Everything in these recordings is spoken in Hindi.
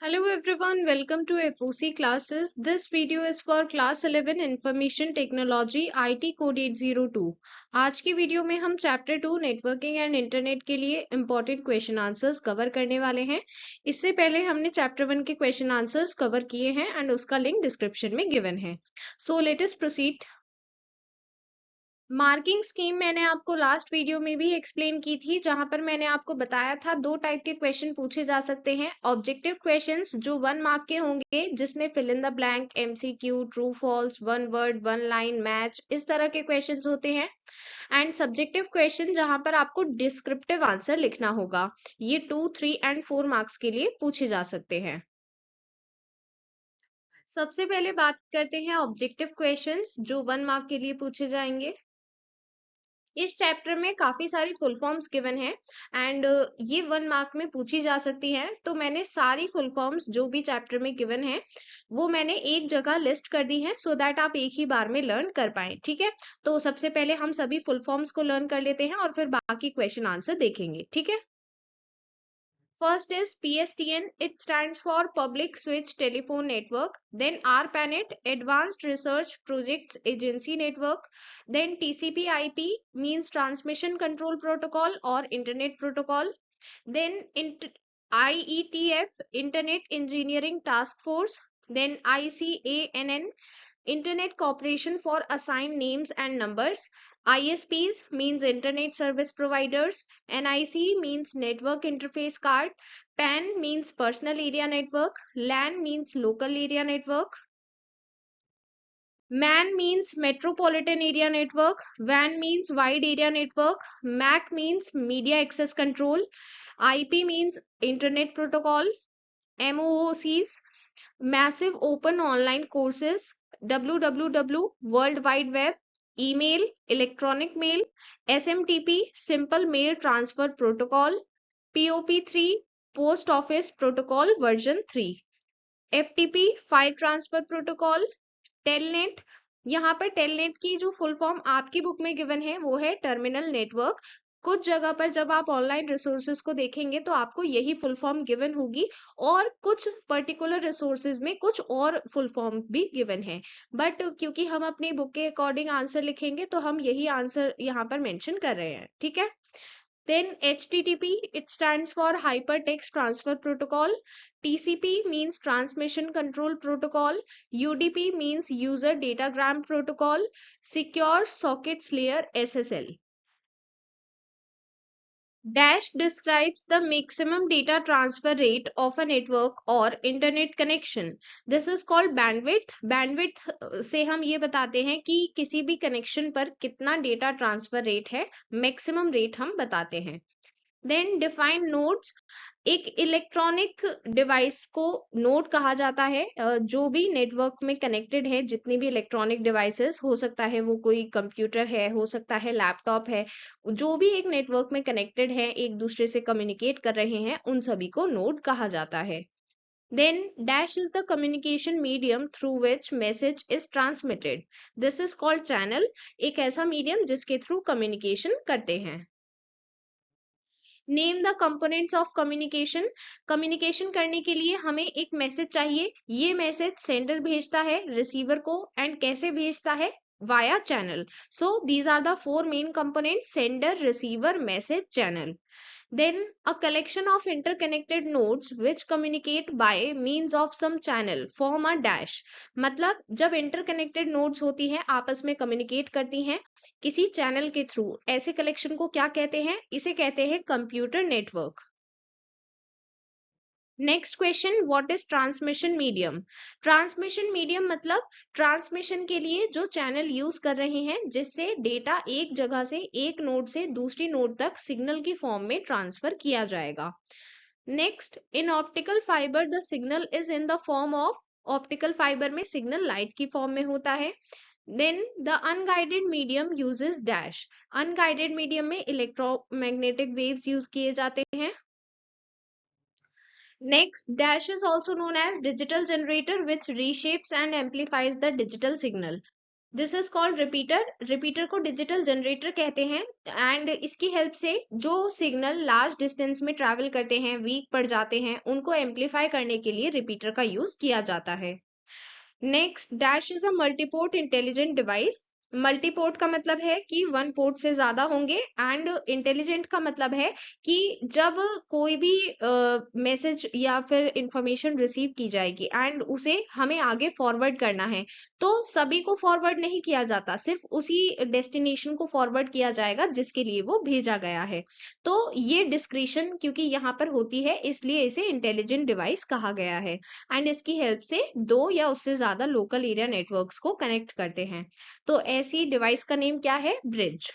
Hello everyone, welcome to FOC classes. This video is for class 11 Information Technology IT code 802. आज की वीडियो में हम चैप्टर 2 नेटवर्किंग एंड इंटरनेट के लिए इंपॉर्टेंट क्वेश्चन आंसर्स कवर करने वाले हैं। इससे पहले हमने चैप्टर 1 के क्वेश्चन आंसर्स कवर किए हैं एंड उसका लिंक डिस्क्रिप्शन में गिवन है। So let us proceed. Marking scheme मैंने आपको लास्ट वीडियो में भी एक्सप्लेन की थी, जहां पर मैंने आपको बताया था दो टाइप के क्वेश्चन पूछे जा सकते हैं। ऑब्जेक्टिव क्वेश्चंस जो 1 मार्क के होंगे, जिसमें fill in the blank, MCQ, true false, one word, one line, match, इस तरह के क्वेश्चंस होते हैं। एंड सब्जेक्टिव क्वेश्चन जहां पर आपको डिस्क्रिप्टिव आंसर लिखना होगा। ये 2, 3 एंड 4 मार्क्स के लिए पूछे जा सकते हैं। सबसे पहले बात करते हैं ऑब्जेक्टिव क्वेश्चंस जो 1 मार्क के लिए पूछे जाएंगे। इस चैप्टर में काफी सारी फुल फॉर्म्स गिवन है एंड ये 1 मार्क में पूछी जा सकती हैं। तो मैंने सारी फुल फॉर्म्स जो भी चैप्टर में गिवन है वो मैंने एक जगह लिस्ट कर दी है, सो दैट आप एक ही बार में लर्न कर पाए। ठीक है, तो सबसे पहले हम सभी फुल फॉर्म्स को लर्न कर लेते हैं और फिर बाकी क्वेश्चन आंसर देखेंगे। ठीक है, first is PSTN. It stands for Public Switch Telephone Network. Then ARPANET, Advanced Research Projects Agency Network. Then TCP/IP means Transmission Control Protocol or Internet Protocol. Then IETF, Internet Engineering Task Force. Then ICANN, Internet Corporation for Assigned Names and Numbers. ISPs means Internet Service Providers. NIC means Network Interface Card. PAN means Personal Area Network. LAN means Local Area Network. MAN means Metropolitan Area Network. WAN means Wide Area Network. MAC means Media Access Control. IP means Internet Protocol. MOOCs, Massive Open Online Courses. WWW, World Wide Web. Email, Electronic Mail. SMTP, Simple Mail Transfer Protocol. POP3, Post Office Protocol version 3. FTP, File Transfer Protocol. Telnet, यहाँ पर टेलनेट की जो फुल फॉर्म आपकी बुक में गिवन है वो है टर्मिनल नेटवर्क। कुछ जगह पर जब आप ऑनलाइन रिसोर्सेज को देखेंगे तो आपको यही फुल फॉर्म गिवन होगी, और कुछ पर्टिकुलर रिसोर्सेज में कुछ और फुल फॉर्म भी गिवन है। बट क्योंकि हम अपनी बुक के अकॉर्डिंग आंसर लिखेंगे तो हम यही आंसर यहाँ पर मेंशन कर रहे हैं। ठीक है, then HTTP, it stands for Hypertext Transfer Protocol. TCP means Transmission Control Protocol. UDP means User Datagram Protocol. Secure Sockets Layer SSL. Dash describes the maximum data transfer rate of a network or internet connection. This is called bandwidth. Bandwidth से हम ये बताते हैं कि किसी भी कनेक्शन पर कितना डेटा ट्रांसफर रेट है, मैक्सिमम रेट हम बताते हैं। देन डिफाइन नोड्स, एक इलेक्ट्रॉनिक डिवाइस को नोड कहा जाता है। जो भी नेटवर्क में कनेक्टेड है, जितनी भी इलेक्ट्रॉनिक डिवाइसेस, हो सकता है वो कोई कंप्यूटर है, हो सकता है लैपटॉप है, जो भी एक नेटवर्क में कनेक्टेड है, एक दूसरे से कम्युनिकेट कर रहे हैं, उन सभी को नोड कहा जाता है। Then dash is the communication medium through which message is transmitted. This is called channel. एक ऐसा मीडियम जिसके थ्रू कम्युनिकेशन करते हैं। Name the components of communication. Communication करने के लिए हमें एक मैसेज चाहिए। ये मैसेज सेंडर भेजता है रिसीवर को, एंड कैसे भेजता है? Via channel. So these are the 4 main components: sender, receiver, message, channel. Then a collection of interconnected nodes which communicate by means of some channel form a dash. मतलब जब interconnected nodes होती हैं, आपस में communicate करती हैं किसी चैनल के थ्रू, ऐसे कलेक्शन को क्या कहते हैं? इसे कहते हैं computer network. Next question, what is transmission medium? Transmission medium मतलब ट्रांसमिशन के लिए जो चैनल यूज कर रहे हैं, जिससे डेटा एक जगह से, एक नोड से दूसरी नोड तक सिग्नल की फॉर्म में ट्रांसफर किया जाएगा। Next, in optical fibre the signal is in the form of, optical fibre में सिग्नल लाइट की फॉर्म में होता है। Then the unguided medium uses dash. Unguided medium में इलेक्ट्रोमैग्नेटिक वेव्स यूज किए जाते हैं। Next, dash is also known as digital generator, which reshapes and amplifies the digital signal. This is called repeater. Repeater को डिजिटल जनरेटर कहते हैं एंड इसकी हेल्प से जो सिग्नल लार्ज डिस्टेंस में ट्रैवल करते हैं, वीक पड़ जाते हैं, उनको एम्पलीफाई करने के लिए रिपीटर का यूज किया जाता है। Next, dash is a multiport intelligent device. Multiport का मतलब है कि वन पोर्ट से ज्यादा होंगे एंड इंटेलिजेंट का मतलब है कि जब कोई भी मैसेज या फिर इंफॉर्मेशन रिसीव की जाएगी एंड उसे हमें आगे फॉरवर्ड करना है, तो सभी को फॉरवर्ड नहीं किया जाता, सिर्फ उसी डेस्टिनेशन को फॉरवर्ड किया जाएगा जिसके लिए वो भेजा गया है। तो ये डिस्क्रिशन क्योंकि यहाँ पर होती है इसलिए इसे इंटेलिजेंट डिवाइस कहा गया है एंड इसकी हेल्प से दो या उससे ज्यादा लोकल एरिया नेटवर्क्स को कनेक्ट करते हैं। तो ऐसी डिवाइस का नेम क्या है? Bridge.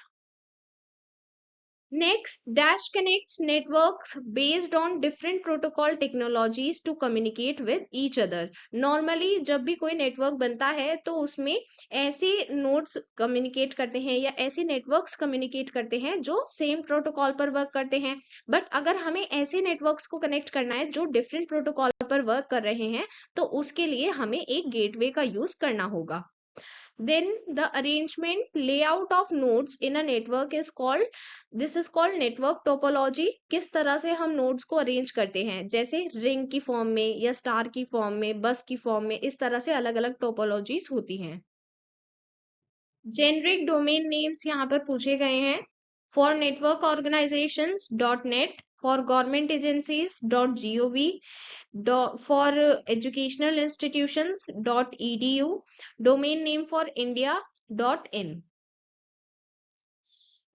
Next, Dash connects networks based on different protocol technologies to communicate with each other. Normally जब भी कोई नेटवर्क बनता है तो उसमें ऐसे नोड्स कम्युनिकेट करते हैं या ऐसे नेटवर्क्स कम्युनिकेट करते हैं जो सेम प्रोटोकॉल पर वर्क करते हैं। बट अगर हमें ऐसे नेटवर्क्स को कनेक्ट करना है जो डिफरेंट प्रोटोकॉल पर वर्क कर रहे हैं, तो उसके लिए हमें एक गेटवे का यूज करना होगा। Then the arrangement layout of nodes in a network is called, this is called network topology। किस तरह से हम nodes को अरेंज करते हैं, जैसे रिंग की फॉर्म में या स्टार की फॉर्म में, बस की फॉर्म में, इस तरह से अलग अलग टोपोलॉजीज होती हैं। जेनरिक डोमेन नेम्स यहाँ पर पूछे गए हैं। For network organizations dot net, for government agencies dot GOV, for educational institutions .edu, domain name for India .in।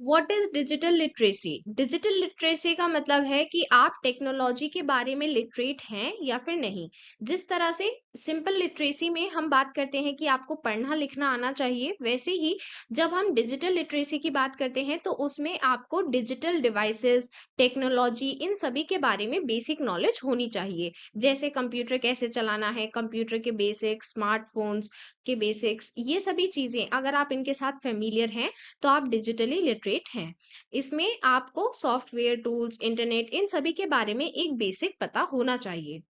What is digital literacy? Digital literacy का मतलब है कि आप टेक्नोलॉजी के बारे में लिटरेट हैं या फिर नहीं। जिस तरह से सिंपल लिटरेसी में हम बात करते हैं कि आपको पढ़ना लिखना आना चाहिए, वैसे ही जब हम डिजिटल लिटरेसी की बात करते हैं तो उसमें आपको डिजिटल डिवाइसेस, टेक्नोलॉजी, इन सभी के बारे में बेसिक नॉलेज होनी चाहिए। जैसे कंप्यूटर कैसे चलाना है, कंप्यूटर के बेसिक्स, स्मार्टफोन्स के बेसिक्स, ये सभी चीजें अगर आप इनके साथ फेमिलियर हैं तो आप डिजिटली लिटरेट हैं। इसमें आपको सॉफ्टवेयर टूल्स, इंटरनेट, इन सभी के बारे में एक बेसिक पता होना चाहिए।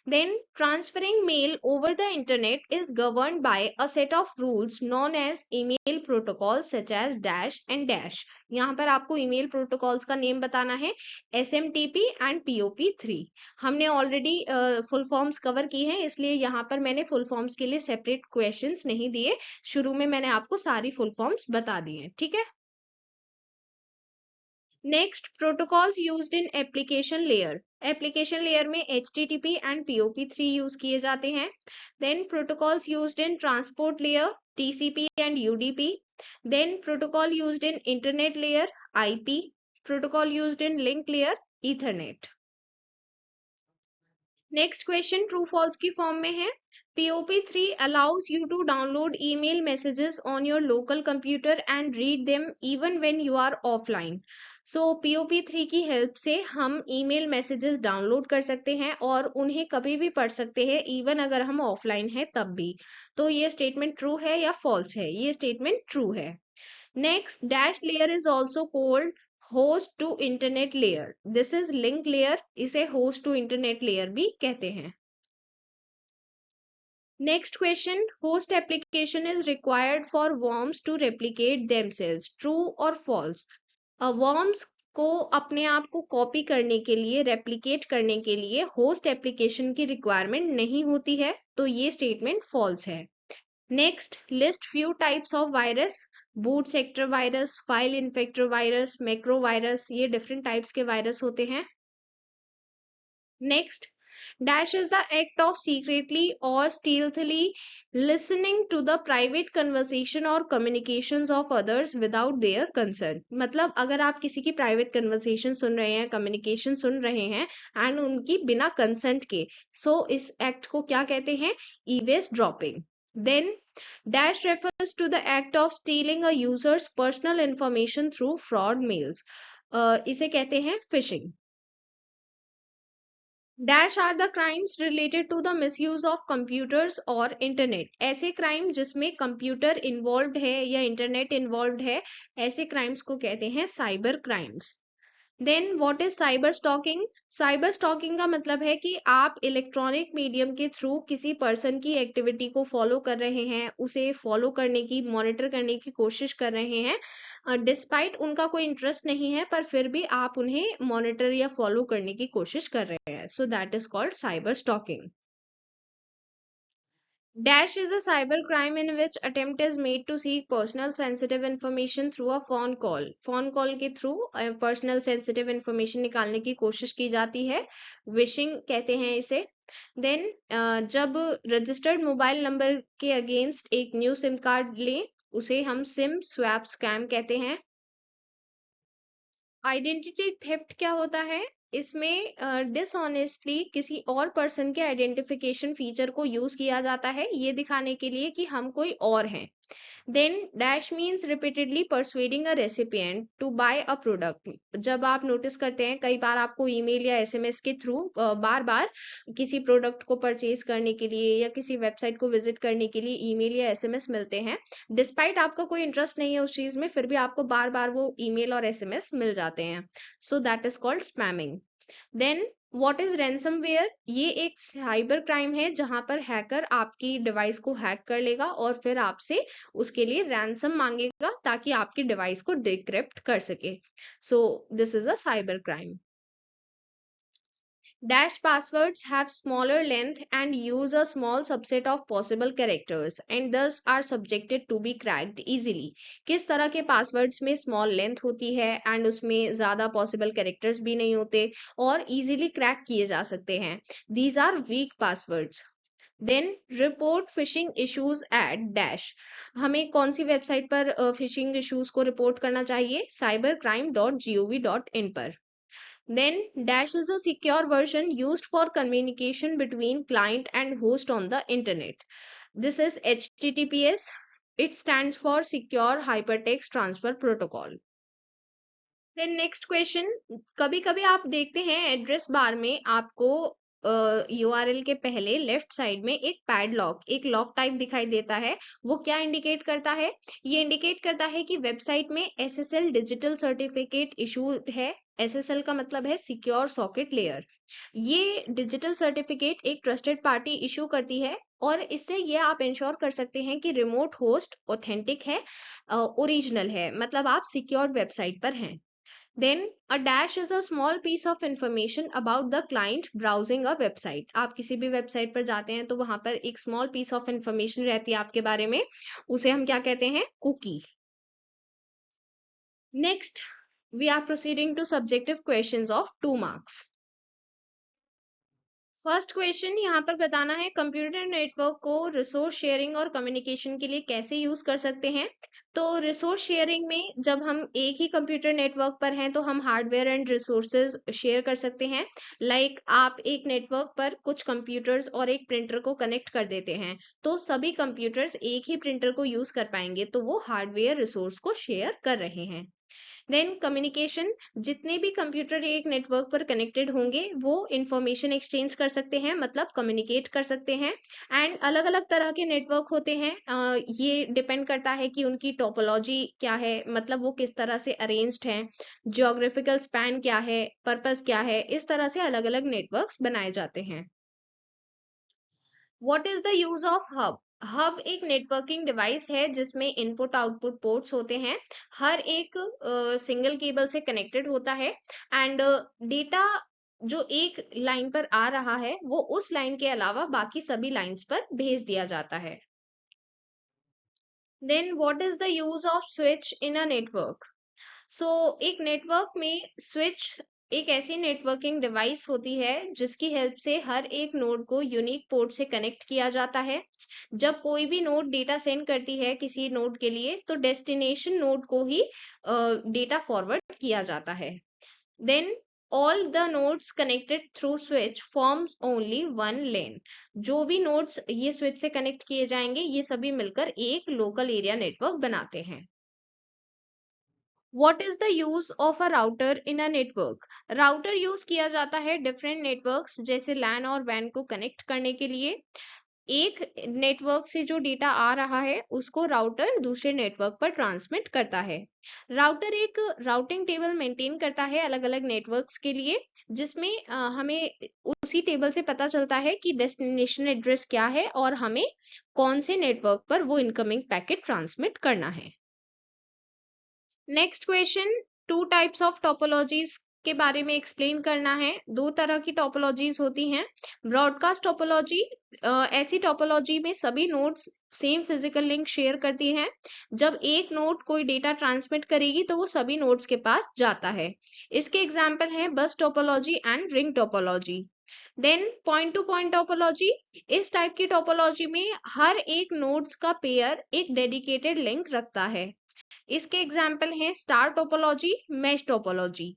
Then transferring mail over the internet is governed by a set of rules known as email protocols such as dash and dash। यहाँ पर आपको email protocols का नेम बताना है, SMTP and POP3। हमने ऑलरेडी फुल फॉर्म्स कवर की हैं, इसलिए यहाँ पर मैंने फुल फॉर्म्स के लिए सेपरेट क्वेश्चंस नहीं दिए, शुरू में मैंने आपको सारी फुल फॉर्म्स बता दी हैं, ठीक है। Next, protocols used in application layer. Application layer में HTTP एंड POP3 यूज किए जाते हैं। Then protocols used in transport layer, TCP and UDP। Then protocol used in internet layer, IP। Protocol used in link layer, ethernet. Next question true false की फॉर्म में है। POP3 allows you to download email messages on your local computer and read them even when you are offline। So POP3 की हेल्प से हम ईमेल मैसेजेस डाउनलोड कर सकते हैं और उन्हें कभी भी पढ़ सकते हैं, इवन अगर हम ऑफलाइन हैं तब भी। तो ये स्टेटमेंट ट्रू है या फॉल्स है? ये स्टेटमेंट ट्रू है। Next, dash layer is also called host to internet layer। This is link layer, इसे host to internet layer भी कहते हैं। Next question, host application is required for worms to replicate themselves। True or false? worms को अपने आप को कॉपी करने के लिए, रेप्लिकेट करने के लिए होस्ट एप्लीकेशन की रिक्वायरमेंट नहीं होती है, तो ये स्टेटमेंट फॉल्स है। Next, list few types of virus. Boot sector virus, file infector virus, macro virus, ये डिफरेंट टाइप्स के वायरस होते हैं। Next, dash is the act of secretly और stealthily listening to the private conversation और communications of others without their concern. मतलब अगर आप किसी की प्राइवेट कन्वर्सेशन सुन रहे हैं, कम्युनिकेशन सुन रहे हैं एंड उनकी बिना कंसेंट के, सो इस एक्ट को क्या कहते हैं? ईवेस dropping. Then, dash refers to the act of stealing a user's personal information through fraud mails। इसे कहते हैं phishing। Dash are the crimes related to the misuse of computers और internet। ऐसे क्राइम जिसमें कंप्यूटर इन्वॉल्व है या इंटरनेट इन्वॉल्व है, ऐसे क्राइम्स को कहते हैं cyber crimes. Then what is cyber stalking? Cyber stalking का मतलब है कि आप इलेक्ट्रॉनिक मीडियम के थ्रू किसी पर्सन की एक्टिविटी को फॉलो कर रहे हैं, उसे फॉलो करने की, मॉनिटर करने की कोशिश कर रहे हैं, डिस्पाइट उनका कोई इंटरेस्ट नहीं है पर फिर भी आप उन्हें मॉनिटर या फॉलो करने की कोशिश कर रहे हैं, so that is called cyber stalking. Dash is a cyber crime in which attempt is made to seek personal sensitive information through a phone call. phone call के थ्रू पर्सनल सेंसिटिव इंफॉर्मेशन निकालने की कोशिश की जाती है, विशिंग कहते हैं इसे। देन जब रजिस्टर्ड मोबाइल नंबर के अगेंस्ट एक न्यू सिम कार्ड लें, उसे हम सिम स्वैप स्कैम कहते हैं। आइडेंटिटी थेफ्ट क्या होता है? इसमें डिसऑनेस्टली किसी और पर्सन के आइडेंटिफिकेशन फीचर को यूज किया जाता है ये दिखाने के लिए कि हम कोई और हैं। Then dash means repeatedly persuading a recipient to buy a product. जब आप नोटिस करते हैं कई बार आपको ईमेल या एसएमएस के थ्रू बार बार किसी प्रोडक्ट को परचेज करने के लिए या किसी वेबसाइट को विजिट करने के लिए ईमेल या एसएमएस मिलते हैं, डिस्पाइट आपका कोई इंटरेस्ट नहीं है उस चीज में, फिर भी आपको बार बार वो ईमेल और एसएमएस मिल जाते हैं, so that is called spamming. Then what is ransomware? ये एक साइबर क्राइम है जहां पर हैकर आपकी डिवाइस को हैक कर लेगा और फिर आपसे उसके लिए रैंसम मांगेगा ताकि आपकी डिवाइस को डिक्रिप्ट कर सके, so this is a cyber crime. Dash passwords have smaller length and use a small subset of possible characters and thus are subjected to be cracked easily. किस तरह के पासवर्ड्स में स्मॉल लेंथ होती है एंड उसमें ज्यादा पॉसिबल कैरेक्टर्स भी नहीं होते और इजीली क्रैक किए जा सकते हैं, these are weak passwords. Then report phishing issues at dash. हमें कौन सी वेबसाइट पर फिशिंग इश्यूज को रिपोर्ट करना चाहिए? cybercrime.gov.in पर। Then Dash is a secure version used for communication between client and host on the internet. This is HTTPS. It stands for Secure Hypertext Transfer Protocol. Then next question, कभी कभी आप देखते हैं एड्रेस बार में आपको यूआरएल के पहले लेफ्ट साइड में एक पैडलॉक, एक लॉक टाइप दिखाई देता है, वो क्या इंडिकेट करता है? ये इंडिकेट करता है कि वेबसाइट में एसएसएल डिजिटल सर्टिफिकेट इशू है। एसएसएल का मतलब है सिक्योर सॉकेट लेयर। ये डिजिटल सर्टिफिकेट एक ट्रस्टेड पार्टी इशू करती है और इससे ये आप इंश्योर कर सकते हैं कि रिमोट होस्ट ऑथेंटिक है, ओरिजिनल है, मतलब आप सिक्योर्ड वेबसाइट पर हैं। Then a dash is a small piece of information about the client browsing a website. आप किसी भी वेबसाइट पर जाते हैं तो वहां पर एक स्मॉल पीस ऑफ इंफॉर्मेशन रहती है आपके बारे में, उसे हम क्या कहते हैं? Cookie. Next we are proceeding to subjective questions of 2 marks. First question यहाँ पर बताना है कंप्यूटर नेटवर्क को रिसोर्स शेयरिंग और कम्युनिकेशन के लिए कैसे यूज कर सकते हैं। तो रिसोर्स शेयरिंग में जब हम एक ही कंप्यूटर नेटवर्क पर हैं तो हम हार्डवेयर एंड रिसोर्सेज शेयर कर सकते हैं। लाइक आप एक नेटवर्क पर कुछ कंप्यूटर्स और एक प्रिंटर को कनेक्ट कर देते हैं तो सभी कंप्यूटर्स एक ही प्रिंटर को यूज कर पाएंगे, तो वो हार्डवेयर रिसोर्स को शेयर कर रहे हैं। देन कम्युनिकेशन, जितने भी कंप्यूटर एक नेटवर्क पर कनेक्टेड होंगे वो इंफॉर्मेशन एक्सचेंज कर सकते हैं, मतलब कम्युनिकेट कर सकते हैं। एंड अलग अलग तरह के नेटवर्क होते हैं, ये डिपेंड करता है कि उनकी टोपोलॉजी क्या है, मतलब वो किस तरह से अरेंज्ड हैं, जियोग्राफिकल स्पैन क्या है, पर्पस क्या है, इस तरह से अलग अलग नेटवर्क्स बनाए जाते हैं। What is the use of hub? Hub एक नेटवर्किंग डिवाइस है जिसमें इनपुट आउटपुट पोर्ट्स होते हैं, हर एक सिंगल केबल से कनेक्टेड होता है एंड डेटा जो एक लाइन पर आ रहा है वो उस लाइन के अलावा बाकी सभी लाइंस पर भेज दिया जाता है। Then what is the use of switch in a network? So एक नेटवर्क में स्विच एक ऐसी नेटवर्किंग डिवाइस होती है जिसकी हेल्प से हर एक नोड को यूनिक पोर्ट से कनेक्ट किया जाता है। जब कोई भी नोड डेटा सेंड करती है किसी नोड के लिए तो डेस्टिनेशन नोड को ही डेटा फॉरवर्ड किया जाता है। Then all the nodes connected through switch forms only one lane. जो भी नोड्स ये स्विच से कनेक्ट किए जाएंगे ये सभी मिलकर एक लोकल एरिया नेटवर्क बनाते हैं। What is the use of a router in a network? Router use किया जाता है डिफरेंट नेटवर्क्स जैसे लैन और वैन को कनेक्ट करने के लिए। एक नेटवर्क से जो डेटा आ रहा है उसको राउटर दूसरे नेटवर्क पर ट्रांसमिट करता है। राउटर एक राउटिंग टेबल मेंटेन करता है अलग अलग नेटवर्क्स के लिए, जिसमें हमें उसी टेबल से पता चलता है कि डेस्टिनेशन एड्रेस क्या है और हमें कौन से नेटवर्क पर वो इनकमिंग पैकेट ट्रांसमिट करना है। Next question, two types of topologies के बारे में एक्सप्लेन करना है। दो तरह की टोपोलॉजीज होती हैं। ब्रॉडकास्ट टोपोलॉजी, ऐसी टोपोलॉजी में सभी nodes same physical link share करती हैं। जब एक नोड कोई डेटा ट्रांसमिट करेगी तो वो सभी नोड्स के पास जाता है। इसके एग्जाम्पल हैं bus topology and ring topology. Then point to point topology, इस टाइप की टोपोलॉजी में हर एक नोड्स का पेयर एक डेडिकेटेड लिंक रखता है। इसके एग्जाम्पल हैं star topology, mesh topology.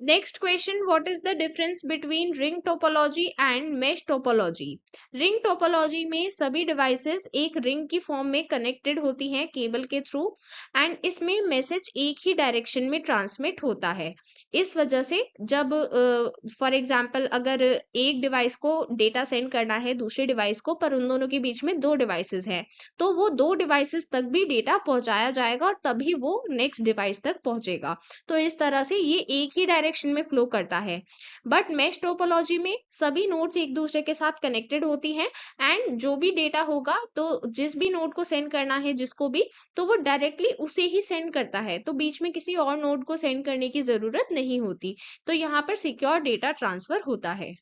Next question, what is the difference between ring topology and mesh topology? Ring topology में सभी डिवाइसेस एक रिंग की फॉर्म में कनेक्टेड होती हैं केबल के थ्रू, एंड इसमें मैसेज एक ही डायरेक्शन में ट्रांसमिट होता है। इस वजह से जब फॉर एग्जांपल अगर एक डिवाइस को डेटा सेंड करना है दूसरे डिवाइस को, पर उन दोनों के बीच में दो डिवाइसेस हैं, तो वो दो डिवाइसेस तक भी डेटा पहुंचाया जाएगा और तभी वो नेक्स्ट डिवाइस तक पहुंचेगा। तो इस तरह से ये एक ही डायरेक्शन में फ्लो करता है। बट मैश टोपोलॉजी में सभी नोड्स एक दूसरे के साथ कनेक्टेड होती हैं, एंड जो भी डेटा होगा तो जिस भी नोड को सेंड करना है जिसको भी, तो वो डायरेक्टली उसे ही सेंड करता है, तो बीच में किसी और नोड को सेंड करने की जरूरत नहीं होती। तो यहाँ पर सिक्योर डेटा ट्रांसफर होता है।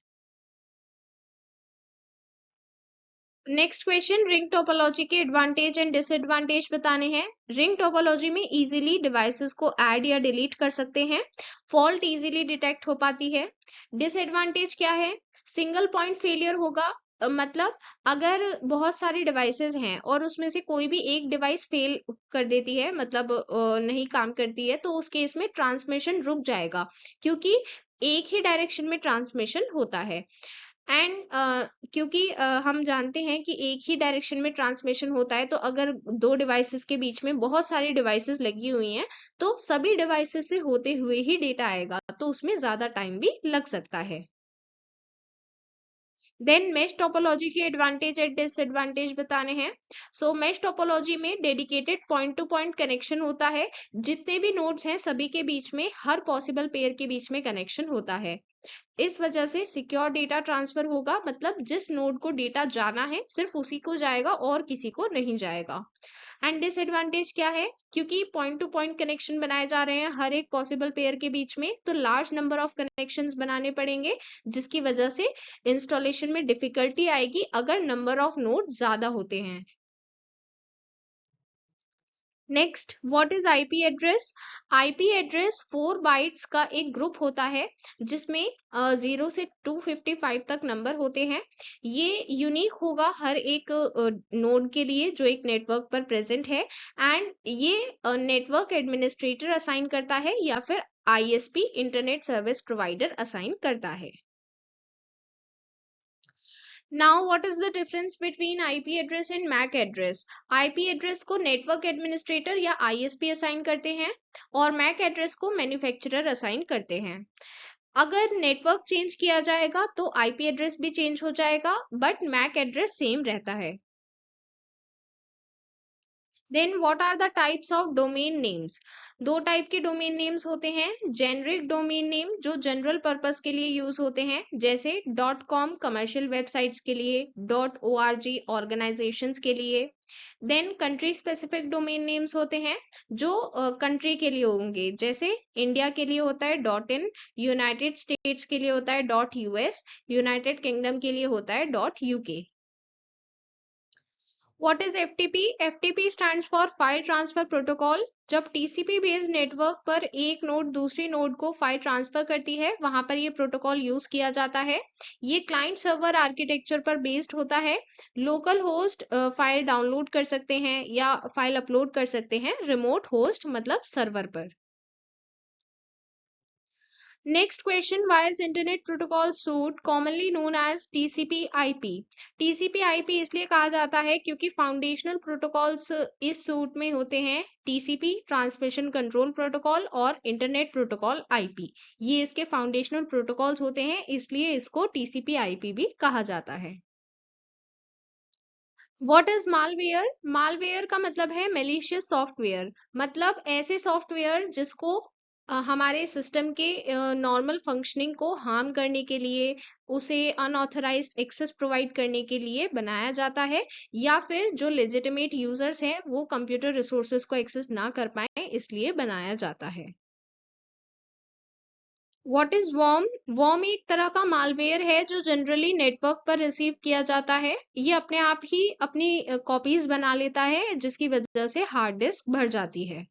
नेक्स्ट क्वेश्चन, रिंग टोपोलॉजी के एडवांटेज एंड डिसएडवांटेज बताने हैं। रिंग टोपोलॉजी में इजीली डिवाइसेस को ऐड या डिलीट कर सकते हैं। फॉल्ट इजीली डिटेक्ट हो पाती है। डिसएडवांटेज क्या है? सिंगल पॉइंट फेलियर होगा। मतलब अगर बहुत सारी डिवाइसेस हैं और उसमें से कोई भी एक डिवाइस फेल कर देती है, मतलब नहीं काम करती है, तो उस केस में ट्रांसमिशन रुक जाएगा, क्योंकि एक ही डायरेक्शन में ट्रांसमिशन होता है। एंड क्योंकि हम जानते हैं कि एक ही डायरेक्शन में ट्रांसमिशन होता है, तो अगर दो डिवाइसेस के बीच में बहुत सारी डिवाइसेस लगी हुई हैं, तो सभी डिवाइसेस से होते हुए ही डेटा आएगा, तो उसमें ज्यादा टाइम भी लग सकता है। देन मेश टोपोलॉजी के एडवांटेज एंड डिसएडवांटेज बताने हैं। सो मेश टोपोलॉजी में dedicated point to point connection होता है। जितने भी नोड्स हैं सभी के बीच में, हर पॉसिबल पेयर के बीच में कनेक्शन होता है। इस वजह से सिक्योर डेटा ट्रांसफर होगा, मतलब जिस नोड को डेटा जाना है सिर्फ उसी को जाएगा और किसी को नहीं जाएगा। एंड डिसएडवांटेज क्या है? क्योंकि पॉइंट टू पॉइंट कनेक्शन बनाए जा रहे हैं हर एक पॉसिबल पेयर के बीच में, तो लार्ज नंबर ऑफ कनेक्शंस बनाने पड़ेंगे, जिसकी वजह से इंस्टॉलेशन में डिफिकल्टी आएगी अगर नंबर ऑफ नोड ज्यादा होते हैं। Next, what is IP address? IP address 4 bytes का एक ग्रुप होता है, जिसमें 0 से 255 तक नंबर होते हैं। ये यूनिक होगा हर एक नोड के लिए जो एक नेटवर्क पर प्रेजेंट है, एंड ये नेटवर्क एडमिनिस्ट्रेटर असाइन करता है या फिर ISP internet service provider assign करता है। Now, what is the difference between IP address and MAC address? IP address को नेटवर्क एडमिनिस्ट्रेटर या ISP असाइन करते हैं, और MAC एड्रेस को मैन्युफैक्चरर असाइन करते हैं। अगर नेटवर्क चेंज किया जाएगा तो IP एड्रेस भी चेंज हो जाएगा, बट MAC एड्रेस सेम रहता है। Then what are the types of domain names? दो टाइप के डोमेन नेम्स होते हैं। जेनरिक डोमेन नेम जो जनरल पर्पस के लिए यूज होते हैं, जैसे .com कमर्शियल वेबसाइट्स के लिए, .org ऑर्गेनाइजेशंस के लिए। Then country specific domain names होते हैं जो कंट्री के लिए होंगे, जैसे इंडिया के लिए होता है .in, यूनाइटेड स्टेट्स के लिए होता है .us, यूनाइटेड किंगडम के लिए होता है .uk। What is FTP? FTP stands for File Transfer Protocol। जब TCP बेस्ड नेटवर्क पर एक नोड दूसरी नोड को फाइल ट्रांसफर करती है, वहां पर ये प्रोटोकॉल यूज किया जाता है। ये क्लाइंट सर्वर आर्किटेक्चर पर बेस्ड होता है। लोकल होस्ट फाइल डाउनलोड कर सकते हैं या फाइल अपलोड कर सकते हैं रिमोट होस्ट मतलब सर्वर पर। Next question, why is Internet Protocol Suite commonly known as TCP/IP? TCP/IP इसलिए कहा जाता है क्योंकि फाउंडेशनल प्रोटोकॉल्स इस सूट में होते हैं TCP ट्रांसमिशन कंट्रोल प्रोटोकॉल और इंटरनेट प्रोटोकॉल IP। ये इसके फाउंडेशनल प्रोटोकॉल्स होते हैं, इसलिए इसको TCP/IP भी कहा जाता है। What is malware? मालवेयर का मतलब है मेलिशियस सॉफ्टवेयर, मतलब ऐसे सॉफ्टवेयर जिसको हमारे सिस्टम के नॉर्मल फंक्शनिंग को हार्म करने के लिए, उसे अनऑथराइज्ड एक्सेस प्रोवाइड करने के लिए बनाया जाता है, या फिर जो लेजिटिमेट यूजर्स हैं वो कंप्यूटर रिसोर्सेज को एक्सेस ना कर पाए इसलिए बनाया जाता है। What is warm? वॉर्म एक तरह का मालवेयर है जो जनरली नेटवर्क पर रिसीव किया जाता है। ये अपने आप ही अपनी कॉपीज बना लेता है जिसकी वजह से हार्ड डिस्क भर जाती है।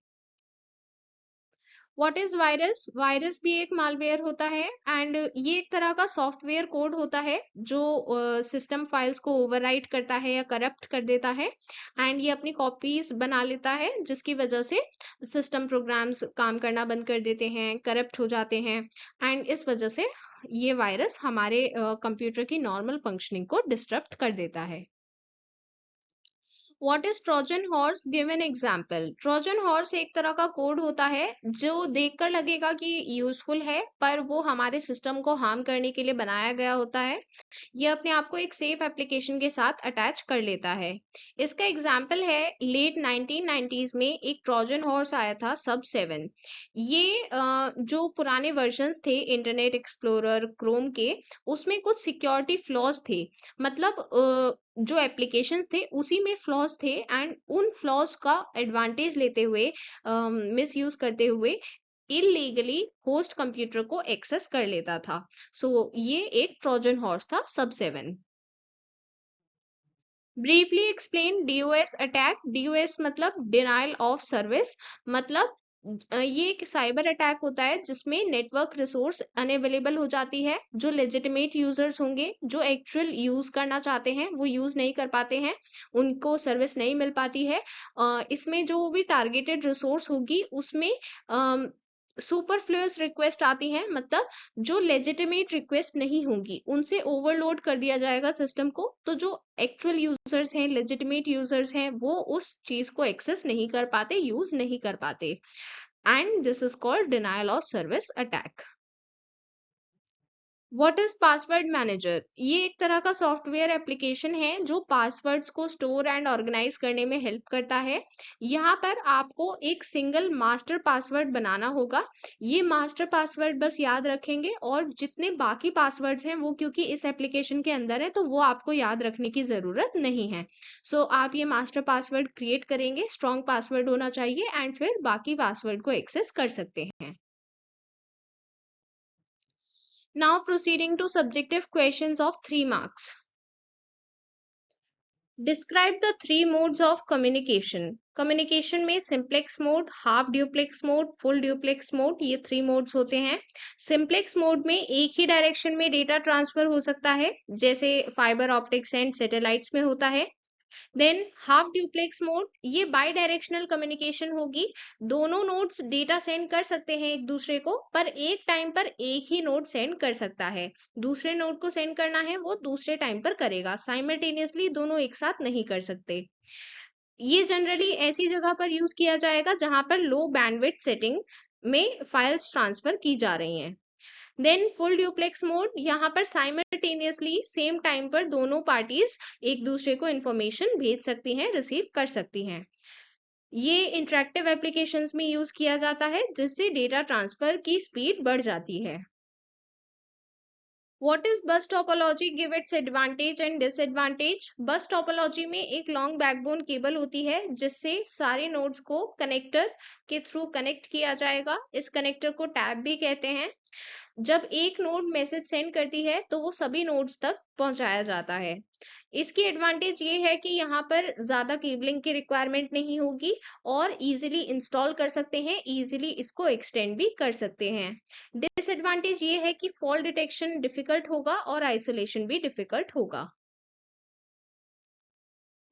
What is virus? वायरस भी एक मालवेयर होता है एंड ये एक तरह का सॉफ्टवेयर कोड होता है जो सिस्टम फाइल्स को ओवरराइट करता है या करप्ट कर देता है, एंड ये अपनी कॉपीज बना लेता है जिसकी वजह से सिस्टम प्रोग्राम्स काम करना बंद कर देते हैं, करप्ट हो जाते हैं, एंड इस वजह से ये वायरस हमारे कंप्यूटर की नॉर्मल फंक्शनिंग को डिस्टर्ब कर देता है। What is Trojan horse? Give an example. Trojan horse एक तरह का कोड होता है जो देखकर लगेगा कि यूजफुल है, पर वो हमारे सिस्टम को हार्म करने के लिए बनाया गया होता है। ये अपने आप को एक सेफ एप्लीकेशन के साथ अटैच कर लेता है। इसका एग्जाम्पल है लेट 1990s में एक ट्रोजन हॉर्स आया था सब 7। ये जो पुराने वर्जन्स थे इंटरनेट एक्सप्लोरर क्रोम के, उसमें कुछ सिक्योरिटी फ्लॉज थे, मतलब जो एप्लीकेशंस थे उसी में फ्लॉज थे, एंड उन फ्लॉज का एडवांटेज लेते हुए, मिस यूज करते हुए इलीगली होस्ट कंप्यूटर को एक्सेस कर लेता था। सो ये एक ट्रोजन हॉर्स था सब 7। Briefly explain DOS attack. DOS मतलब डिनायल ऑफ सर्विस, मतलब ये एक साइबर अटैक होता है जिसमें नेटवर्क रिसोर्स अनअवेलेबल हो जाती है। जो लेजिटिमेट यूजर्स होंगे जो एक्चुअल यूज करना चाहते हैं वो यूज नहीं कर पाते हैं, उनको सर्विस नहीं मिल पाती है। इसमें जो भी टारगेटेड रिसोर्स होगी उसमें सुपरफ्लुअस रिक्वेस्ट आती हैं, मतलब जो लेजिटिमेट रिक्वेस्ट नहीं होंगी उनसे ओवरलोड कर दिया जाएगा सिस्टम को, तो जो एक्चुअल यूजर्स हैं, लेजिटिमेट यूजर्स हैं, वो उस चीज को एक्सेस नहीं कर पाते, यूज नहीं कर पाते, and this is called denial of service attack. What is password manager? ये एक तरह का सॉफ्टवेयर एप्लीकेशन है जो पासवर्ड्स को स्टोर एंड ऑर्गेनाइज करने में हेल्प करता है। यहाँ पर आपको एक सिंगल मास्टर पासवर्ड बनाना होगा। ये मास्टर पासवर्ड बस याद रखेंगे, और जितने बाकी पासवर्ड्स हैं वो क्योंकि इस एप्लीकेशन के अंदर है तो वो आपको याद रखने की जरूरत नहीं है। सो आप ये मास्टर पासवर्ड क्रिएट करेंगे, स्ट्रॉन्ग पासवर्ड होना चाहिए, एंड फिर बाकी पासवर्ड को एक्सेस कर सकते हैं। Now proceeding to subjective questions of 3 marks. Describe the 3 modes of communication. Communication में simplex mode, half duplex mode, full duplex mode, ये 3 modes होते हैं। Simplex mode में एक ही डायरेक्शन में डेटा ट्रांसफर हो सकता है, जैसे फाइबर ऑप्टिक्स एंड सैटेलाइट्स में होता है। देन हाफ ड्यूप्लेक्स मोड, ये बाई डायरेक्शनल कम्युनिकेशन होगी। दोनों नोड्स डेटा सेंड कर सकते हैं एक दूसरे को, पर एक टाइम पर एक ही नोड सेंड कर सकता है। दूसरे नोड को सेंड करना है वो दूसरे टाइम पर करेगा, साइमल्टेनियसली दोनों एक साथ नहीं कर सकते। ये जनरली ऐसी जगह पर यूज किया जाएगा जहां पर लो बैंडविड्थ सेटिंग में फाइल्स ट्रांसफर की जा रही हैं। देन फुल ड्यूप्लेक्स मोड, यहाँ पर साइमल्टेनियसली सेम टाइम पर दोनों पार्टीज एक दूसरे को इंफॉर्मेशन भेज सकती हैं, रिसीव कर सकती हैं। ये इंटरेक्टिव एप्लीकेशंस में यूज किया जाता है जिससे डेटा ट्रांसफर की स्पीड बढ़ जाती है। व्हाट इज बस topology? Give its advantage and disadvantage. बस टोपोलॉजी में एक लॉन्ग बैकबोन केबल होती है जिससे सारे नोड्स को कनेक्टर के थ्रू कनेक्ट किया जाएगा। इस कनेक्टर को टैब भी कहते हैं। जब एक नोड मैसेज सेंड करती है तो वो सभी नोड्स तक पहुंचाया जाता है। इसकी एडवांटेज ये है कि यहाँ पर ज्यादा केबलिंग की रिक्वायरमेंट नहीं होगी और इजीली इंस्टॉल कर सकते हैं, इजीली इसको एक्सटेंड भी कर सकते हैं। डिसएडवांटेज ये है कि फॉल डिटेक्शन डिफिकल्ट होगा और आइसोलेशन भी डिफिकल्ट होगा।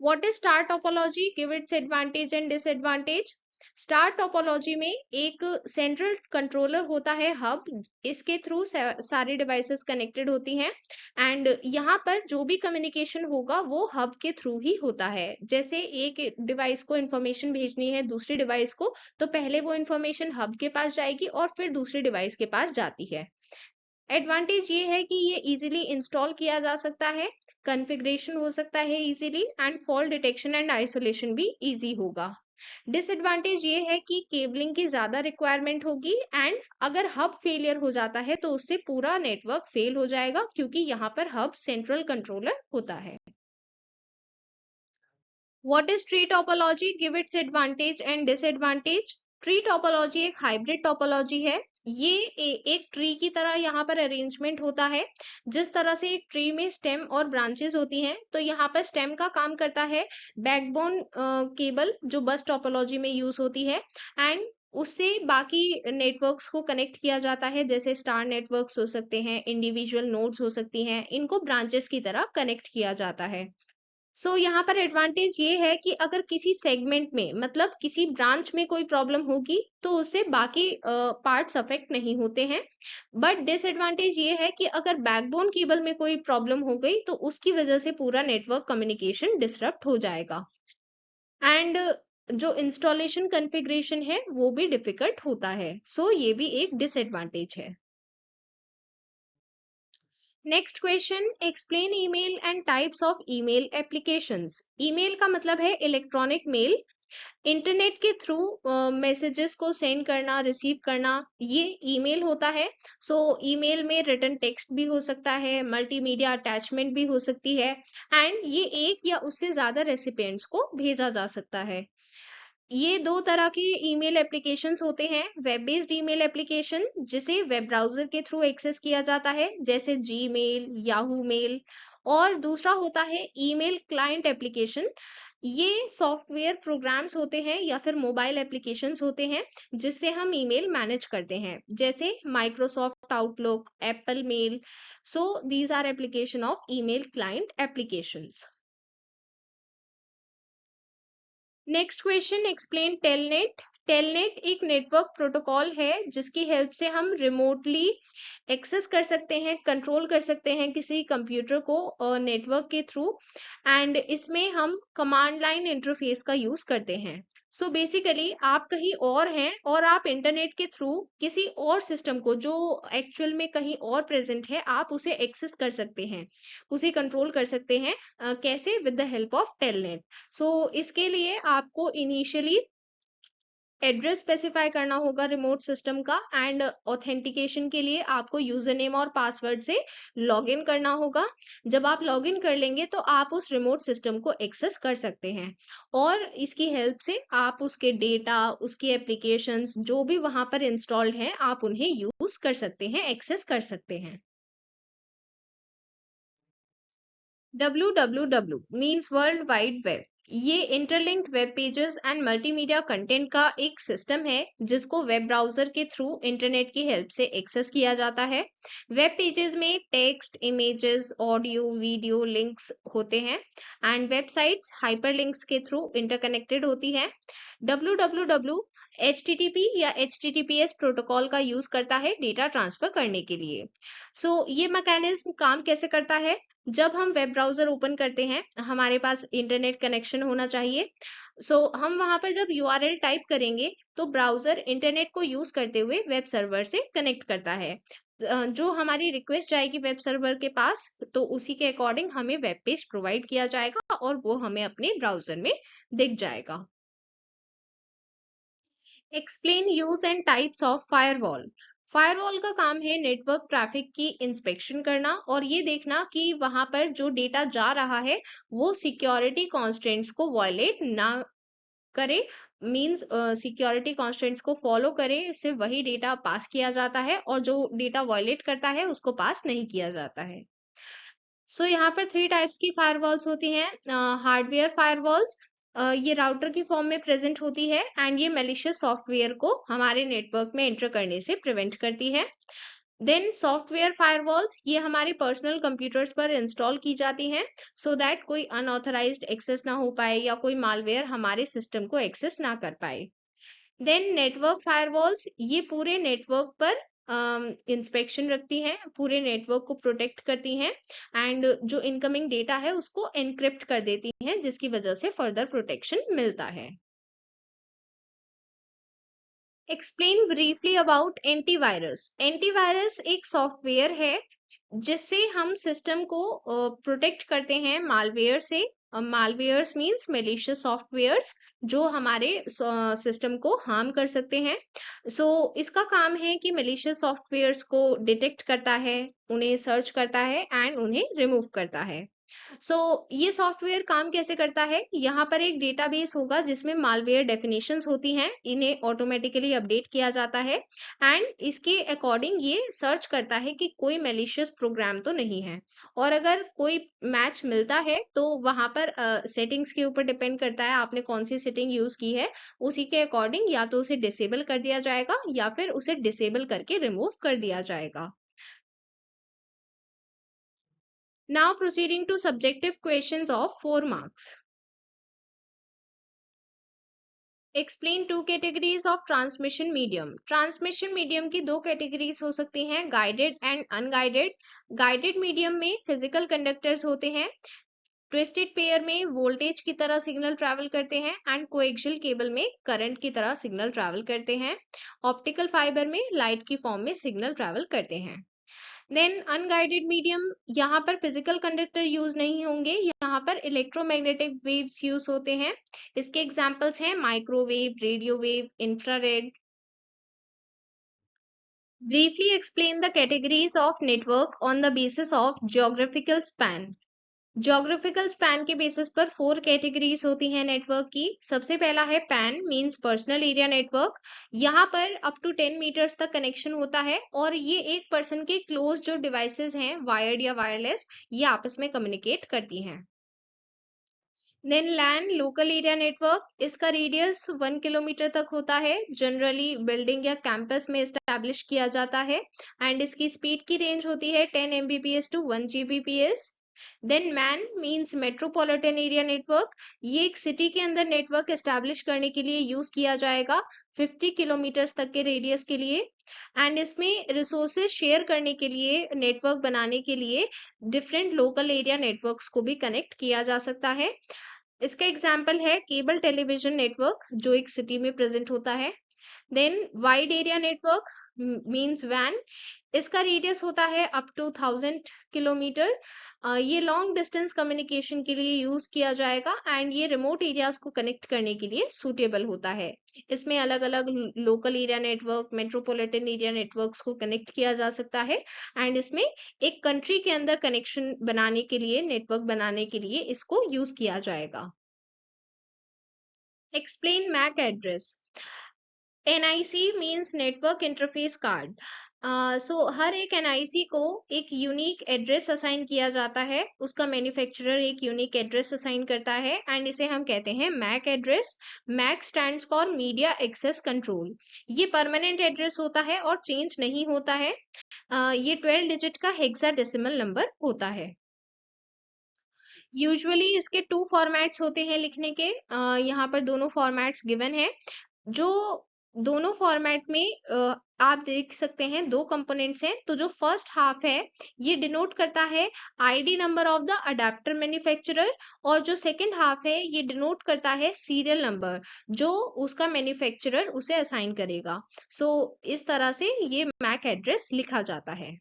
What is star topology? Give its advantage and disadvantage. Star topology में एक सेंट्रल कंट्रोलर होता है, हब। इसके थ्रू सारी डिवाइसेस कनेक्टेड होती हैं एंड यहाँ पर जो भी कम्युनिकेशन होगा वो हब के थ्रू ही होता है। जैसे एक डिवाइस को इंफॉर्मेशन भेजनी है दूसरी डिवाइस को, तो पहले वो इंफॉर्मेशन हब के पास जाएगी और फिर दूसरी डिवाइस के पास जाती है। एडवांटेज ये है कि ये इजीली इंस्टॉल किया जा सकता है, कॉन्फ़िगरेशन हो सकता है easily and fault detection and isolation भी इजी होगा। डिसएडवांटेज ये है कि केबलिंग की ज्यादा रिक्वायरमेंट होगी एंड अगर हब फेलियर हो जाता है तो उससे पूरा नेटवर्क फेल हो जाएगा, क्योंकि यहाँ पर हब सेंट्रल कंट्रोलर होता है। What is tree topology? Give its advantage and disadvantage. Tree topology एक हाइब्रिड टोपोलॉजी है। ये एक ट्री की तरह यहाँ पर अरेंजमेंट होता है। जिस तरह से एक ट्री में स्टेम और ब्रांचेस होती हैं, तो यहाँ पर स्टेम का काम करता है बैकबोन केबल, जो बस टोपोलॉजी में यूज होती है एंड उससे बाकी नेटवर्क्स को कनेक्ट किया जाता है। जैसे स्टार नेटवर्क्स हो सकते हैं, इंडिविजुअल नोड्स हो सकती हैं, इनको ब्रांचेस की तरह कनेक्ट किया जाता है। यहाँ पर एडवांटेज ये है कि अगर किसी सेगमेंट में मतलब किसी ब्रांच में कोई प्रॉब्लम होगी तो उससे बाकी पार्ट्स अफेक्ट नहीं होते हैं। बट डिसएडवांटेज ये है कि अगर बैकबोन केबल में कोई प्रॉब्लम हो गई तो उसकी वजह से पूरा नेटवर्क कम्युनिकेशन डिसरप्ट हो जाएगा एंड जो इंस्टॉलेशन कॉन्फ़िगरेशन है वो भी डिफिकल्ट होता है। ये भी एक डिसएडवांटेज है। Next question, explain email and types of email applications. Email का मतलब है इलेक्ट्रॉनिक मेल, इंटरनेट के थ्रू मैसेजेस को सेंड करना, रिसीव करना, ये ईमेल होता है। ईमेल में रिटन टेक्स्ट भी हो सकता है, मल्टीमीडिया अटैचमेंट भी हो सकती है एंड ये एक या उससे ज्यादा रेसिपिएंट्स को भेजा जा सकता है। ये दो तरह के ईमेल एप्लीकेशंस होते हैं। वेब बेस्ड ईमेल एप्लीकेशन, जिसे वेब ब्राउजर के थ्रू एक्सेस किया जाता है, जैसे जीमेल, याहू मेल। और दूसरा होता है ईमेल क्लाइंट एप्लीकेशन। ये सॉफ्टवेयर प्रोग्राम्स होते हैं या फिर मोबाइल एप्लीकेशंस होते हैं जिससे हम ईमेल मैनेज करते हैं, जैसे Microsoft Outlook, Apple mail. These are application of email client applications. Next question, explain telnet. Telnet एक नेटवर्क प्रोटोकॉल है जिसकी हेल्प से हम रिमोटली एक्सेस कर सकते हैं, कंट्रोल कर सकते हैं किसी कंप्यूटर को नेटवर्क के थ्रू एंड इसमें हम कमांड लाइन इंटरफेस का यूज करते हैं। बेसिकली आप कहीं और हैं और आप इंटरनेट के थ्रू किसी और सिस्टम को जो एक्चुअल में कहीं और प्रेजेंट है, आप उसे एक्सेस कर सकते हैं, उसे कंट्रोल कर सकते हैं। कैसे? With the help of telnet. इसके लिए आपको इनिशियली एड्रेस स्पेसिफाई करना होगा रिमोट सिस्टम का एंड ऑथेंटिकेशन के लिए आपको यूजर नेम और पासवर्ड से लॉगिन करना होगा। जब आप लॉगिन कर लेंगे तो आप उस रिमोट सिस्टम को एक्सेस कर सकते हैं और इसकी हेल्प से आप उसके डेटा, उसकी एप्लीकेशंस जो भी वहां पर इंस्टॉल्ड हैं, आप उन्हें यूज कर सकते हैं, एक्सेस कर सकते हैं। www means world wide web. ये interlinked web pages and multimedia content का एक सिस्टम है जिसको वेब ब्राउजर के थ्रू इंटरनेट की हेल्प से एक्सेस किया जाता है। वेब पेजेस में text, images, audio, video, links होते हैं एंड वेबसाइट्स हाइपरलिंक्स के थ्रू इंटरकनेक्टेड होती हैं। www HTTP या HTTPS प्रोटोकॉल का यूज करता है डेटा ट्रांसफर करने के लिए। ये मैकेनिज्म काम कैसे करता है? जब हम वेब ब्राउजर ओपन करते हैं, हमारे पास इंटरनेट कनेक्शन होना चाहिए। हम वहां पर जब URL टाइप करेंगे तो ब्राउजर इंटरनेट को यूज करते हुए वेब सर्वर से कनेक्ट करता है। जो हमारी रिक्वेस्ट जाएगी वेब सर्वर के पास, तो उसी के अकॉर्डिंग हमें वेब पेज प्रोवाइड किया जाएगा और वो हमें अपने ब्राउजर में दिख जाएगा। Explain use and types of firewall. Firewall का काम है नेटवर्क ट्रैफिक की इंस्पेक्शन करना और ये देखना कि वहां पर जो डेटा जा रहा है वो सिक्योरिटी कॉन्स्टेंट्स को वायलेट ना करे। मींस सिक्योरिटी कॉन्स्टेंट्स को फॉलो करे, सिर्फ वही डेटा पास किया जाता है और जो डेटा वायलेट करता है उसको पास नहीं किया जाता है। यहाँ पर 3 टाइप्स की फायरवॉल्स होती हैं। हार्डवेयर फायरवॉल्स, ये राउटर की फॉर्म में प्रेजेंट होती है एंड ये मैलिशियस सॉफ्टवेयर को हमारे नेटवर्क में एंटर करने से प्रिवेंट करती है। देन सॉफ्टवेयर फायरवॉल्स, ये हमारे पर्सनल कंप्यूटर्स पर इंस्टॉल की जाती हैं सो दैट कोई अनऑथराइज्ड एक्सेस ना हो पाए या कोई मालवेयर हमारे सिस्टम को एक्सेस ना कर पाए। देन नेटवर्क फायरवॉल्स, ये पूरे नेटवर्क पर इंस्पेक्शन रखती हैं, पूरे नेटवर्क को प्रोटेक्ट करती हैं एंड जो इनकमिंग डेटा है उसको एनक्रिप्ट कर देती हैं, जिसकी वजह से फर्दर प्रोटेक्शन मिलता है। Explain briefly about antivirus. Antivirus एक सॉफ्टवेयर है जिससे हम सिस्टम को प्रोटेक्ट करते हैं मालवेयर से। मालवेयर्स मींस मैलिशियस सॉफ्टवेयर्स जो हमारे सिस्टम को हार्म कर सकते हैं। इसका काम है कि मैलिशियस सॉफ्टवेयर्स को डिटेक्ट करता है, उन्हें सर्च करता है एंड उन्हें रिमूव करता है। ये सॉफ्टवेयर काम कैसे करता है? यहाँ पर एक डेटाबेस होगा जिसमें मालवेयर डेफिनेशंस होती हैं, इन्हें ऑटोमेटिकली अपडेट किया जाता है एंड इसके अकॉर्डिंग ये सर्च करता है कि कोई मैलिशियस प्रोग्राम तो नहीं है, और अगर कोई मैच मिलता है तो वहां पर सेटिंग्स के ऊपर डिपेंड करता है आपने कौन सी सेटिंग यूज की है, उसी के अकॉर्डिंग या तो उसे डिसेबल कर दिया जाएगा या फिर उसे डिसेबल करके रिमूव कर दिया जाएगा। Now proceeding to subjective questions of 4 marks. Explain two categories of transmission medium. Transmission medium की दो कैटेगरीज हो सकती हैं, guided and unguided. Guided medium में फिजिकल कंडक्टर्स होते हैं, ट्विस्टेड पेयर में वोल्टेज की तरह सिग्नल ट्रैवल करते हैं एंड कोएक्सियल केबल में करंट की तरह सिग्नल ट्रैवल करते हैं, ऑप्टिकल फाइबर में लाइट की फॉर्म में सिग्नल ट्रैवल करते हैं। देन अनगाइडेड मीडियम, यहाँ पर फिजिकल कंडक्टर यूज नहीं होंगे, यहाँ पर इलेक्ट्रोमैग्नेटिक वेव्स यूज होते हैं। इसके एग्जांपल्स हैं microwave, radio wave, infrared. Briefly explain the categories of network on the basis of geographical span. Geographical span के बेसिस पर 4 कैटेगरीज होती हैं नेटवर्क की। सबसे पहला है pan means personal area network. यहाँ पर अप टू 10 मीटर्स तक कनेक्शन होता है और ये एक पर्सन के क्लोज जो डिवाइसेस हैं वायर्ड या वायरलेस, ये आपस में कम्युनिकेट करती हैं। देन लैन लोकल एरिया नेटवर्क, इसका रेडियस 1 किलोमीटर तक होता है, जनरली बिल्डिंग या कैंपस में एस्टैब्लिश किया जाता है एंड इसकी स्पीड की रेंज होती है 10 Mbps to 1 Gbps। Then MAN means metropolitan area network, ये एक सिटी के अंदर नेटवर्क एस्टैब्लिश करने के लिए यूज किया जाएगा 50 किलोमीटर तक के रेडियस के लिए एंड इसमें रिसोर्सेज शेयर करने के लिए, नेटवर्क बनाने के लिए डिफरेंट लोकल एरिया नेटवर्क्स को भी कनेक्ट किया जा सकता है। इसका एग्जाम्पल है केबल टेलीविजन नेटवर्क जो एक सिटी में प्रेजेंट होता है। Then wide area network means वैन, इसका रेडियस होता है अप टू 1000 किलोमीटर। ये लॉन्ग डिस्टेंस कम्युनिकेशन के लिए यूज किया जाएगा एंड ये रिमोट एरियाज को कनेक्ट करने के लिए सूटेबल होता है। इसमें अलग अलग local area network, metropolitan area networks को कनेक्ट किया जा सकता है एंड इसमें एक कंट्री के अंदर कनेक्शन बनाने के लिए, नेटवर्क बनाने के लिए इसको यूज किया जाएगा। Explain MAC address. NIC means network interface card. हर एक NIC को एक यूनिक एड्रेस असाइन किया जाता है, उसका मैन्युफैक्चरर एक यूनिक एड्रेस असाइन करता है एंड इसे हम कहते हैं MAC address. MAC stands for media access control. ये परमानेंट एड्रेस होता है और चेंज नहीं होता है। ये 12 डिजिट का हेक्साडेसिमल नंबर होता है। यूजुअली इसके 2 फॉर्मेट्स होते हैं लिखने के, यहाँ पर दोनों फॉर्मेट्स गिवन है। जो दोनों फॉर्मेट में आप देख सकते हैं 2 कंपोनेंट्स हैं। तो जो फर्स्ट हाफ है ये डिनोट करता है ID number of the adapter manufacturer और जो सेकंड हाफ है ये डिनोट करता है सीरियल नंबर जो उसका मैन्युफैक्चरर उसे असाइन करेगा। इस तरह से ये मैक एड्रेस लिखा जाता है।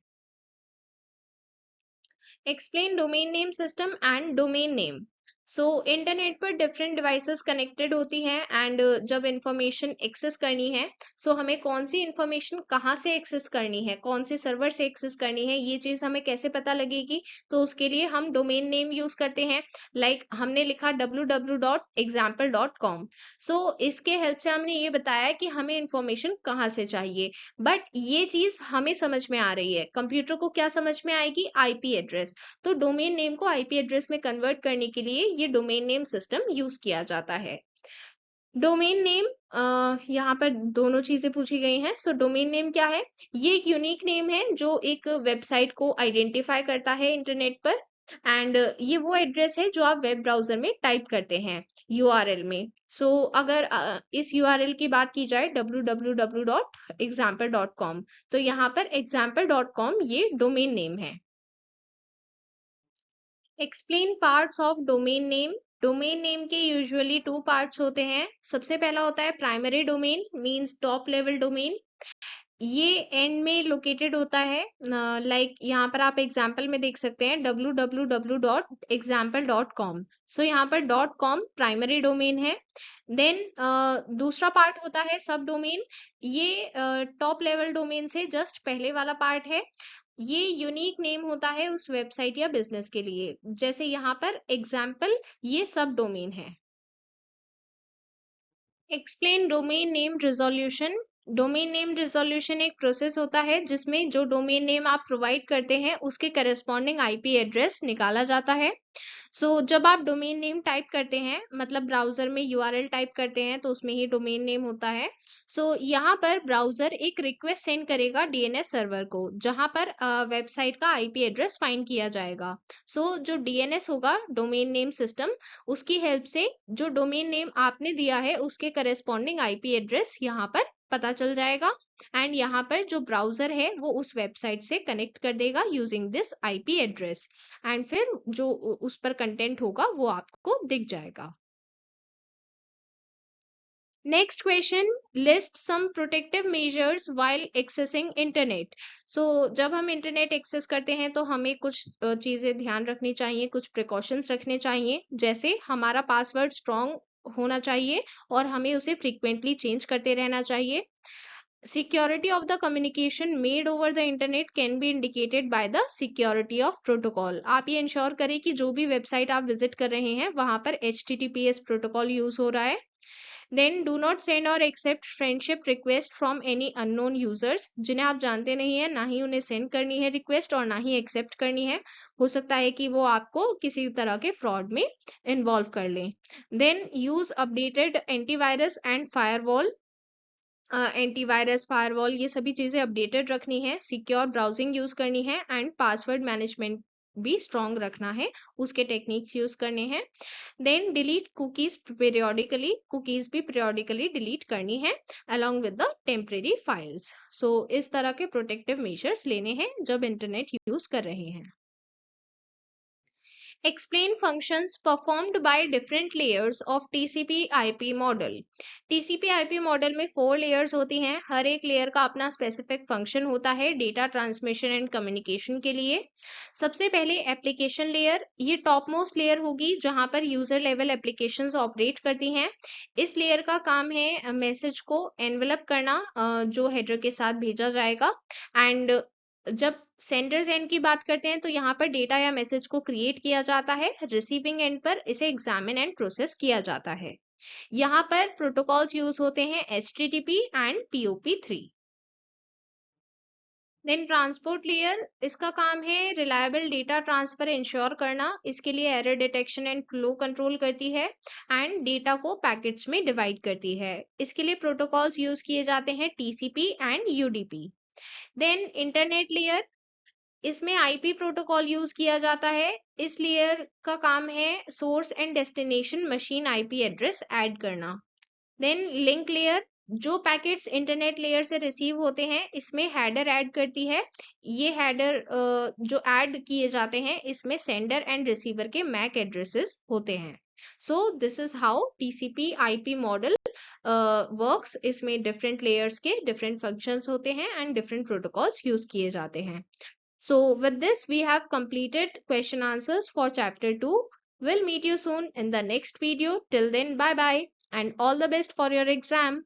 Explain domain name system and domain name. Internet पर डिफरेंट डिवाइसेस कनेक्टेड होती हैं एंड जब इंफॉर्मेशन एक्सेस करनी है, हमें कौन सी इंफॉर्मेशन कहाँ से एक्सेस करनी है, कौन से सर्वर से एक्सेस करनी है, ये चीज हमें कैसे पता लगेगी? तो उसके लिए हम डोमेन नेम यूज करते हैं। लाइक हमने लिखा www.example.com। इसके हेल्प से हमने ये बताया कि हमें इंफॉर्मेशन कहाँ से चाहिए, बट ये चीज हमें समझ में आ रही है, कंप्यूटर को क्या समझ में आएगी? IP address. तो डोमेन नेम को IP एड्रेस में कन्वर्ट करने के लिए ये डोमेन नेम सिस्टम यूज किया जाता है। डोमेन नेम, यहाँ पर दोनों चीजें पूछी गई हैं। डोमेन नेम क्या है? ये एक यूनिक नेम है जो एक वेबसाइट को आइडेंटिफाई करता है इंटरनेट पर। एंड ये वो एड्रेस है जो आप वेब ब्राउजर में टाइप करते हैं यूआरएल में। सो अगर इस यूआरएल की बात की जाए www.example.com, तो यहाँ पर example.com ये डोमेन नेम है। Explain parts of domain name. Domain name के यूजुअली टू पार्ट्स होते हैं। सबसे पहला होता है primary domain, means top level domain. ये एंड में लोकेटेड होता है। लाइक यहाँ पर आप एग्जाम्पल में देख सकते हैं www.example.com। सो यहाँ पर .com प्राइमरी डोमेन है। देन दूसरा पार्ट होता है सब डोमेन। ये टॉप लेवल डोमेन से जस्ट पहले वाला पार्ट है। ये यूनिक नेम होता है उस वेबसाइट या बिजनेस के लिए। जैसे यहाँ पर एग्जाम्पल ये सब डोमेन है। Explain domain name resolution. Domain name resolution एक प्रोसेस होता है जिसमें जो डोमेन नेम आप प्रोवाइड करते हैं उसके करस्पॉन्डिंग आईपी एड्रेस निकाला जाता है। जब आप डोमेन नेम टाइप करते हैं, मतलब ब्राउजर में यूआरएल टाइप करते हैं, तो उसमें ही डोमेन नेम होता है। यहाँ पर ब्राउजर एक रिक्वेस्ट सेंड करेगा डीएनएस सर्वर को, जहां पर वेबसाइट का आईपी एड्रेस फाइंड किया जाएगा। जो डीएनएस होगा, डोमेन नेम सिस्टम, उसकी हेल्प से जो डोमेन नेम आपने दिया है उसके करस्पॉन्डिंग आईपी एड्रेस यहाँ पर पता चल जाएगा। एंड यहाँ पर जो ब्राउजर है वो उस वेबसाइट से कनेक्ट कर देगा using this IP address. And फिर जो उस पर कंटेंट होगा वो आपको दिख जाएगा। Next question, list some protective measures while accessing internet. जब हम इंटरनेट एक्सेस करते हैं तो हमें कुछ चीजें ध्यान रखनी चाहिए, कुछ प्रिकॉशंस रखने चाहिए। जैसे हमारा पासवर्ड स्ट्रॉन्ग होना चाहिए और हमें उसे फ्रीक्वेंटली चेंज करते रहना चाहिए। Security of the communication made over the internet can be indicated by the security of protocol। आप ये इंश्योर करें कि जो भी वेबसाइट आप विजिट कर रहे हैं वहां पर HTTPS प्रोटोकॉल यूज हो रहा है। देन डू नॉट सेंड और accept friendship request from any unknown users. जिन्हें आप जानते नहीं है, ना ही उन्हें सेंड करनी है रिक्वेस्ट और ना ही एक्सेप्ट करनी है। हो सकता है कि वो आपको किसी तरह के फ्रॉड में इन्वॉल्व कर लें। Then use updated antivirus and firewall. Antivirus, firewall, ये सभी चीजें अपडेटेड रखनी है। सिक्योर ब्राउजिंग यूज करनी है एंड पासवर्ड मैनेजमेंट भी स्ट्रॉन्ग रखना है, उसके टेक्निक्स यूज करने हैं। Then delete cookies periodically, cookies भी पीरियोडिकली डिलीट करनी है along with the temporary files. इस तरह के प्रोटेक्टिव मेजर्स लेने हैं जब इंटरनेट यूज कर रहे हैं। Explain functions performed by different layers of TCP/IP model। TCP/IP model में 4 लेयर्स होती हैं। हर एक लेयर का अपना स्पेसिफिक फंक्शन होता है डेटा ट्रांसमिशन एंड कम्युनिकेशन के लिए। सबसे पहले एप्लीकेशन लेयर, ये टॉप मोस्ट लेयर होगी जहां पर यूजर लेवल एप्लीकेशंस ऑपरेट करती हैं। इस लेयर का काम है मैसेज को एनवेलप करना, जो हेडर के साथ भेजा जाएगा। एंड जब सेंडर्स एंड की बात करते हैं तो यहाँ पर डेटा या मैसेज को क्रिएट किया जाता है। रिसीविंग एंड पर इसे एग्जामिन एंड प्रोसेस किया जाता है। यहाँ पर प्रोटोकॉल्स यूज होते हैं HTTP and POP3। Then transport layer, इसका काम है रिलायबल डेटा ट्रांसफर इंश्योर करना। इसके लिए error detection and flow control करती है एंड डेटा को पैकेट्स में डिवाइड करती है। इसके लिए प्रोटोकॉल्स यूज किए जाते हैं TCP and UDP। Then internet layer, इसमें आईपी प्रोटोकॉल यूज किया जाता है। इस लेयर का काम है source and destination machine IP address add करना। देन लिंक लेयर, जो पैकेट्स इंटरनेट लेयर से रिसीव होते हैं इसमें हेडर ऐड करती है। ये हेडर जो ऐड किए जाते हैं इसमें सेंडर एंड रिसीवर के मैक एड्रेसेस होते हैं। This is how TCP IP model works. इसमें डिफरेंट लेयर्स के डिफरेंट फंक्शंस होते हैं एंड डिफरेंट प्रोटोकॉल्स यूज किए जाते हैं। So with this, we have completed question answers for chapter 2. We'll meet you soon in the next video. Till then, bye bye and all the best for your exam.